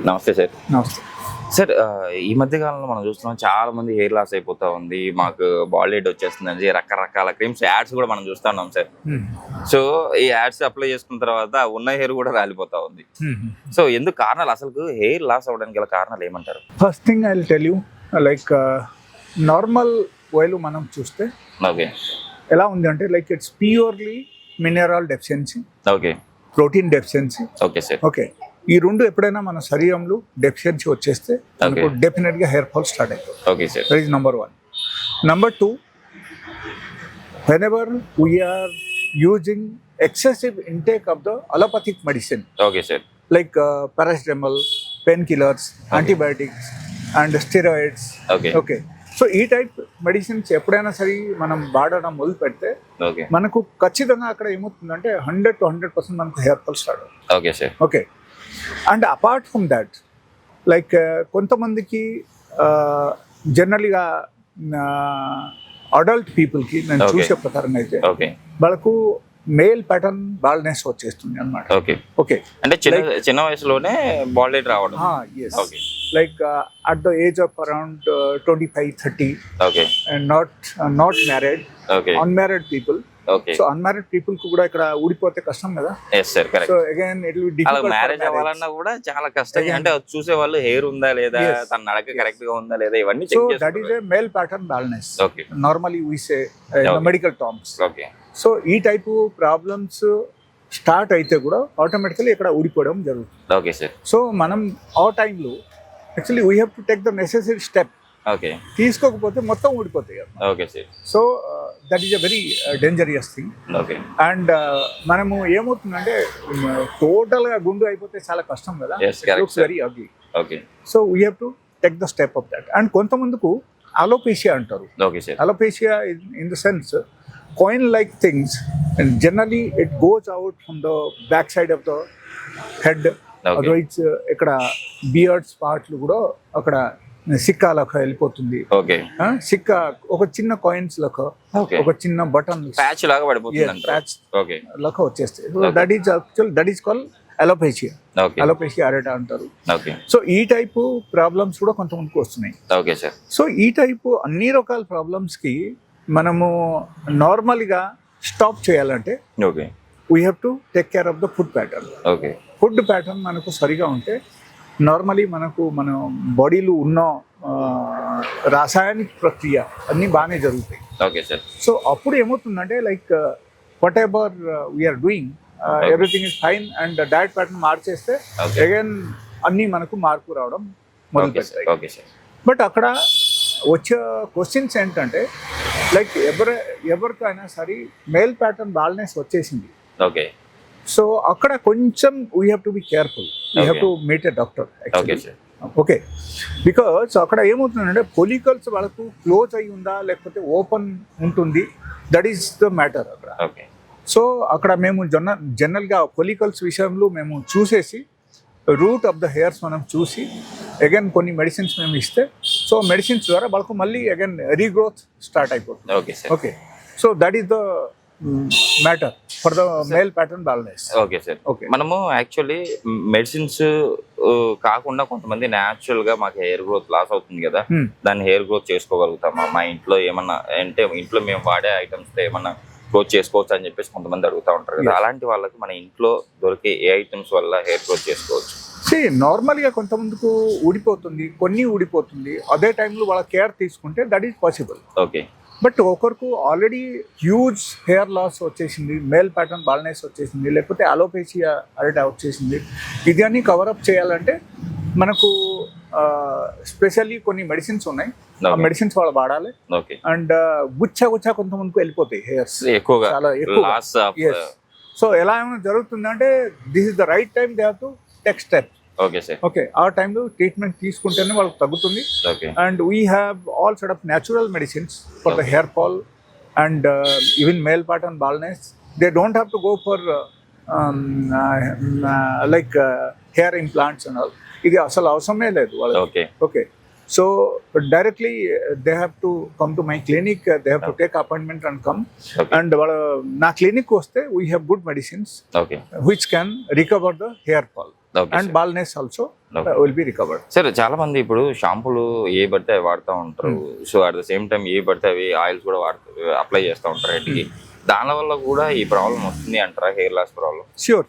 నమస్తే సార్. నమస్తే. సార్ ఈ మధ్య కాలంలో మనం చూస్తున్నాం చాలా మంది హెయిర్ లాస్ అయిపోతా ఉంది, మాకు బాల్ హెడ్ వచ్చేస్తుందని రకరకాల క్రీమ్స్ యాడ్స్ కూడా మనం చూస్తా ఉన్నాం సార్. సో ఈ యాడ్స్ అప్లై చేసుకున్న తర్వాత ఉన్న హెయిర్ కూడా రాలిపోతా ఉంది. సో ఎందుకు కారణాలు, అసలు హెయిర్ లాస్ అవ్వడానికి గల కారణాలు ఏమంటారు? First thing I will tell you, like normal వేలో మనం చూస్తే ఓకే ఎలా ఉంది అంటే like it's purely mineral deficiency, okay protein deficiency. Okay sir. Okay, ఈ రెండు ఎప్పుడైనా మన శరీరంలో డెఫిషియన్సీ వచ్చేస్తే మనకు డెఫినెట్గా హెయిర్ ఫాల్ స్టార్ట్ అవుతుంది. Okay sir. That is number one. Number two, whenever we are using excessive intake of the allopathic medicine, okay sir, like paracetamol, painkillers, antibiotics and steroids. Okay okay, so ఈ type medicines ఎప్పుడైనా సరే మనం వాడడం మొదలు పెడితే okay మనకు ఖచ్చితంగా అక్కడ ఏమవుతుందంటే 100 to 100% మనకు హెయిర్ ఫాల్ స్టార్ట్ అవుతుంది. Okay sir. Okay, and apart from that like కొంతమందికి జనరల్గా అడల్ట్ పీపుల్కి నేను చూసే ప్రకారం అయితే ఓకే వాళ్ళకు మేల్ ప్యాటర్న్ బాల్నెస్ వచ్చేస్తుంది అన్నమాట. ఓకే ఓకే, అంటే చిన్న వయసులోనే బాల్ హెడ్ రావడం. Okay, like at the age of around 25-30, okay and not married, okay unmarried people. Okay, so unmarried people కు కూడా ఇక్కడ ఊడిపోతే కష్టం కదా. yes sir, correct. So again it will be అలా difficult మ్యారేజ్ for అవ్వాలన్నా కూడా చాలా కష్టం. అంటే చూసే వాళ్ళు హెయిర్ ఉందా లేదా, తన నడక కరెక్ట్ గా ఉందా లేదా, ఇవన్నీ so check that is a male pattern baldness. Okay Normally we say in the medical terms. Okay, so ఈ టైపు ప్రాబ్లమ్స్ స్టార్ట్ అయితే కూడా ఆటోమేటికలీ ఇక్కడ ఊడిపోవడం జరుగుతుంది. Okay sir. సో మనం ఆ టైంలో actually we have to take the necessary step. Okay, తీసుకోకపోతే మొత్తం ఊడిపోతాయి. Okay sir. So that is a very dangerous thing. Okay, and మనము ఏమవుతుందంటే టోటల్గా గుండు అయిపోతే చాలా కష్టం కదా. Yes, correct, looks sir. Very ugly. Okay, so we have to take the step of that. And కొంతమందికి అలోపేషియా అంటారు. Okay sir. Alopecia in the sense coin like things, and generally it goes out from the back side of the head. Otherwise ఇక్కడ beards పార్ట్లు కూడా అక్కడ సిక్కా లెక్క వెళ్ళిపోతుంది. Okay, Sikka ఒక చిన్న coins లెక్క, ఓకే, ఒక చిన్న బటన్ ప్యాచ్ లాగా పడిపోతుంది. ప్యాచ్ ఓకే, లెక్క వచ్చేస్తాయి. That is call alopecia. Okay, alopecia areata అంటారు. ఓకే, సో ఈ టైపు ప్రాబ్లమ్స్ కూడా కొంతమందికి వస్తున్నాయి. Okay sir. సో ఈ టైపు అన్ని రకాల ప్రాబ్లమ్స్కి మనము నార్మల్గా స్టాప్ చేయాలంటే okay we have to take care of the food pattern. Okay, food pattern మనకు సరిగా ఉంటే నార్మలీ మన బాడీలో ఉన్న రాసాయనిక ప్రక్రియ అన్నీ బాగానే జరుగుతాయి. Okay sir. సో అప్పుడు ఏమవుతుందంటే like what ever we are doing everything is fine, and diet pattern మార్చేస్తే అగైన్ అన్నీ మనకు మార్పు రావడం మొదలు పెడతాయి. Okay sir. బట్ అక్కడ వచ్చే క్వశ్చన్స్ ఏంటంటే లైక్ ఎవరికైనా సరే మేల్ ప్యాటర్న్ బాల్నెస్ వచ్చేసింది. ఓకే, సో అక్కడ కొంచెం we have to be careful. We have to meet a doctor. Okay sir. Okay, because అక్కడ ఏమవుతుందంటే పొలికల్స్ వాళ్ళకు క్లోజ్ అయి ఉందా లేకపోతే ఓపెన్ ఉంటుంది, దట్ ఈస్ ద మ్యాటర్ అక్కడ. ఓకే, సో అక్కడ మేము జనరల్గా పొలికల్స్ విషయంలో మేము చూసేసి రూట్ ఆఫ్ ద హెయిర్స్ మనం చూసి అగైన్ కొన్ని మెడిసిన్స్ మేము ఇస్తే, సో మెడిసిన్స్ ద్వారా వాళ్ళకు మళ్ళీ అగైన్ రీగ్రోత్ స్టార్ట్ అయిపోతుంది. Okay sir. Okay, so that is the matter for the male pattern baldness. Okay sir. Okay, మనము యాక్చువల్లీ మెడిసిన్స్ కాకుండా కొంతమంది న్యాచురల్ గా మాకు హెయిర్ గ్రోత్ లాస్ అవుతుంది కదా, దాన్ని హెయిర్ గ్రోత్ చేసుకోగలుగుతామా, మా ఇంట్లో ఏమన్నా అంటే ఇంట్లో మేము వాడే ఐటమ్స్ తో ఏమన్నా గ్రోత్ చేసుకోవచ్చు అని చెప్పేసి కొంతమంది అడుగుతూ ఉంటారు కదా, అలాంటి వాళ్ళకి మన ఇంట్లో దొరికే ఏ ఐటమ్స్ వల్ల హెయిర్ గ్రోత్ చేసుకోవచ్చు? నార్మల్గా కొంతమందికి ఊడిపోతుంది, కొన్ని ఊడిపోతుంది, అదే టైంలో వాళ్ళ కేర్ తీసుకుంటే that is possible. Okay, but ఒకరికి ఆల్రెడీ హ్యూజ్ హెయిర్ లాస్ వచ్చేసింది, మేల్ ప్యాటర్న్ బాల్నెస్ వచ్చేసింది, లేకపోతే అలోపేషియా అరేటా వచ్చేసింది, ఇది అన్ని కవరప్ చేయాలంటే మనకు స్పెషల్లీ కొన్ని మెడిసిన్స్ ఉన్నాయి. ఆ మెడిసిన్స్ వాళ్ళు వాడాలి. ఓకే, అండ్ గుచ్చా కొంతమందికి వెళ్ళిపోతాయి హెయిర్స్ ఎక్కువగా, చాలా ఎక్కువ. సో ఎలా ఏమైనా జరుగుతుందంటే this is the right time they have to take step. Okay sir. Okay, ఆ టైంలో ట్రీట్మెంట్ తీసుకుంటేనే వాళ్ళకి తగ్గుతుంది. Okay, and we have all sort of natural medicines for the hair fall and even male pattern baldness. They don't have to go for like hair implants and all. ఇది అసలు అవసరమే లేదు వాళ్ళకి. Okay, okay, so directly they have to come to my clinic, they have to take appointment and come. And నా clinic వస్తే we have good medicines okay, which can recover the hair fall. Okay, and baldness also Okay. Will be recovered. సరే చాలా మంది ఇప్పుడు షాంపూలు ఏ పడితే అవి వాడుతూ ఉంటారు. So at the same time ఏ పడితే అవి ఆయిల్స్ కూడా అప్లై చేస్తూ ఉంటారు హెడ్కి. దాని వల్ల కూడా ఈ ప్రాబ్లం వస్తుంది అంటారా, hair loss problem? Sure.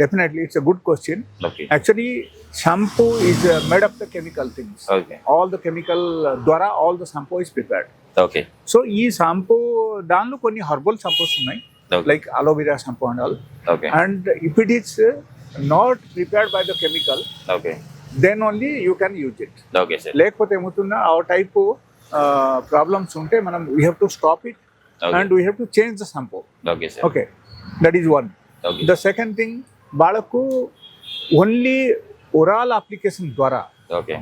Definitely, it's a good question. Okay Actually, shampoo is made of the chemical things. Okay All the chemical ద్వారా all the shampoo is prepared. Okay so ఈ షాంపూ దానిలో కొన్ని herbal shampoos ఉన్నాయి, Okay. Like aloe vera shampoo and all. Okay and if it is not prepared by the chemical, okay then only you can use it. Okay sir. లేకపోతే ఏమవుతుందా, ఆ type problems ఉంటే మనం we have to stop it and we have to change the shampoo. Okay sir. Okay, that is one. Okay the second thing, వాళ్ళకు only oral application ద్వారా okay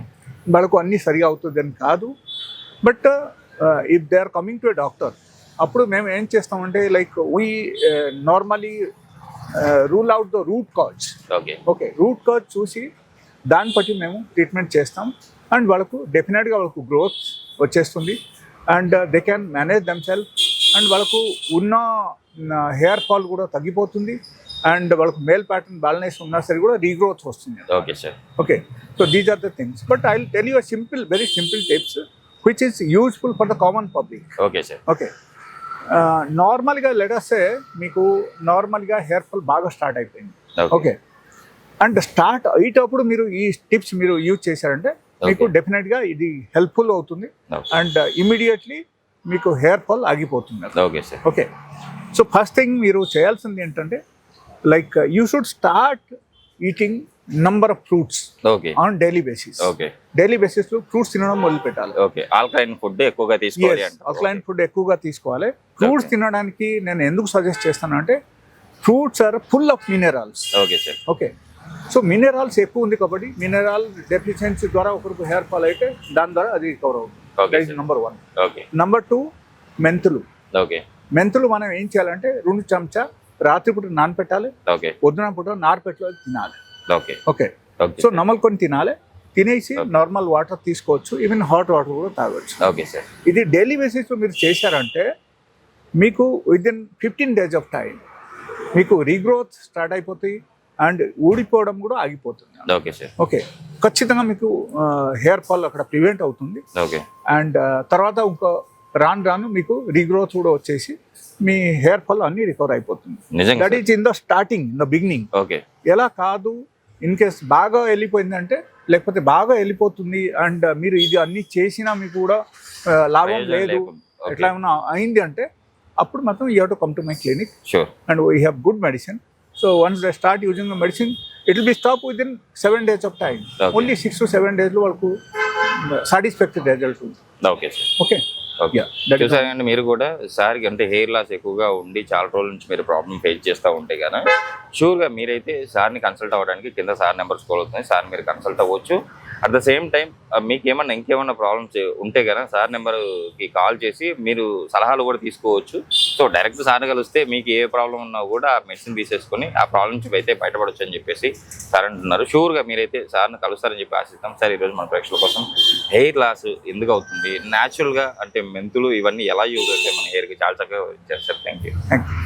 వాళ్ళకు అన్నీ సరిగా అవుతుందని కాదు. But if they are coming to a doctor, అప్పుడు మేము ఏం చేస్తామంటే like we normally rule out the root cause. Okay okay, root cause చూసి దాన్ని బట్టి మేము ట్రీట్మెంట్ చేస్తాం. అండ్ వాళ్ళకు డెఫినెట్గా వాళ్ళకు గ్రోత్ వచ్చేస్తుంది and they can manage themself. And వాళ్ళకు ఉన్న హెయిర్ ఫాల్ కూడా తగ్గిపోతుంది అండ్ వాళ్ళకు మేల్ ప్యాటర్న్ బాల్నెస్ ఉన్నా సరే కూడా రీగ్రోత్ వస్తుంది. Okay sir. Okay, so these are the things. But I will tell you simple, very simple tips which is useful for the common public. Okay sir. Okay, నార్మల్గా లెటర్సే మీకు నార్మల్గా hair fall బాగా start అయిపోయింది. Okay, and start అయ్యేటప్పుడు మీరు ఈ tips మీరు యూజ్ చేశారంటే మీకు డెఫినెట్గా ఇది హెల్ప్ఫుల్ అవుతుంది అండ్ ఇమీడియట్లీ మీకు హెయిర్ ఫాల్ ఆగిపోతుంది. Okay sir. Okay, so first thing మీరు చేయాల్సింది ఏంటంటే like you should start eating number of fruits okay on daily basis. Okay daily బేసిస్లో ఫ్రూట్స్ తినడం మొదలు పెట్టాలి. ఓకే, ఆల్కలైన్ ఫుడ్ ఎక్కువగా తీసుకోవాలి అంటారు. ఆల్కలైన్ ఫుడ్ ఎక్కువగా తీసుకోవాలి. ఫ్రూట్స్ తినడానికి నేను ఎందుకు సజెస్ట్ చేస్తానంటే fruits are full of minerals. Okay sir. Okay, so minerals ఎక్కువ ఉంది కాబట్టి మినరల్ డెఫిషియన్సీ ద్వారా ఒకరికి హెయిర్ ఫాల్ అయితే దాని ద్వారా అది రికవర్ అవుతుంది. Okay, that is sir. Number 1. Okay number 2, మెంతులు. ఓకే మెంతులు మనం ఏం చేయాలంటే 2 చెంచా రాత్రిపూట నానపెట్టాలి, ఓకే పొద్దున పూట నారపెట్టులో తినాలి. ఓకే ఓకే, ఓకే సో నమలుకొని తినాలి. తినేసి నార్మల్ వాటర్ తీసుకోవచ్చు, ఈవెన్ హాట్ వాటర్ కూడా తాగొచ్చు. Okay sir. ఇది డైలీ బేసిస్లో మీరు చేశారంటే మీకు విదిన్ 15 days ఆఫ్ టైం మీకు రీగ్రోత్ స్టార్ట్ అయిపోతాయి అండ్ ఊడిపోవడం కూడా ఆగిపోతుంది. Okay sir. ఓకే, ఖచ్చితంగా మీకు హెయిర్ ఫాల్ అక్కడ ప్రివెంట్ అవుతుంది. ఓకే అండ్ తర్వాత ఇంకో రాను మీకు రీగ్రోత్ కూడా వచ్చేసి మీ హెయిర్ ఫాల్ అన్ని రికవర్ అయిపోతుంది. నిజంగా that is in the starting, in the beginning. Okay ఎలా కాదు, ఇన్ కేస్ బాగా వెళ్ళిపోయిందంటే లేకపోతే బాగా వెళ్ళిపోతుంది అండ్ మీరు ఇది అన్ని చేసినా మీకు కూడా లాభం లేదు, ఎట్లా ఏమైనా అయింది అంటే అప్పుడు మాత్రం you have to come to my clinic sure. And we have good medicine. So once they start using the medicine, it will be stopped within 7 days of time. Okay. Only 6 to 7 days లో వాళ్ళకు satisfactory result ఉంది. Okay sir. Okay, okay, yeah, that is చూసారండి మీరు కూడా సార్కి అంటే hair loss ఎక్కువగా ఉండి చాలా రోజుల నుంచి మీరు ప్రాబ్లం ఫేస్ చేస్తూ ఉంటే కదా షూర్గా మీరైతే సార్ని కన్సల్ట్ అవ్వడానికి కింద సార్ నెంబర్ స్క్రోల్ అవుతుంది, సార్ మీరు కన్సల్ట్ అవ్వచ్చు. అట్ ద సేమ్ టైం మీకు ఇంకేమన్నా ప్రాబ్లమ్స్ ఉంటే కదా సార్ నెంబర్కి కాల్ చేసి మీరు సలహాలు కూడా తీసుకోవచ్చు. సో డైరెక్ట్ సార్ని కలిస్తే మీకు ఏ ప్రాబ్లం ఉన్నా కూడా ఆ మెడిసిన్ తీసేసుకొని ఆ ప్రాబ్లం నుంచి అయితే బయటపడవచ్చు అని చెప్పేసి సార్ అంటున్నారు. షూర్గా మీరైతే సార్ని కలుస్తారని చెప్పి ఆశిస్తాం. సార్ ఈరోజు మన ప్రేక్షకుల కోసం హెయిర్ లాస్ ఎందుకు అవుతుంది, న్యాచురల్గా అంటే మెంతులు ఇవన్నీ ఎలా యూజ్ అవుతాయి మన హెయిర్కి చాలా చక్కగా వచ్చారు సార్. Thank you.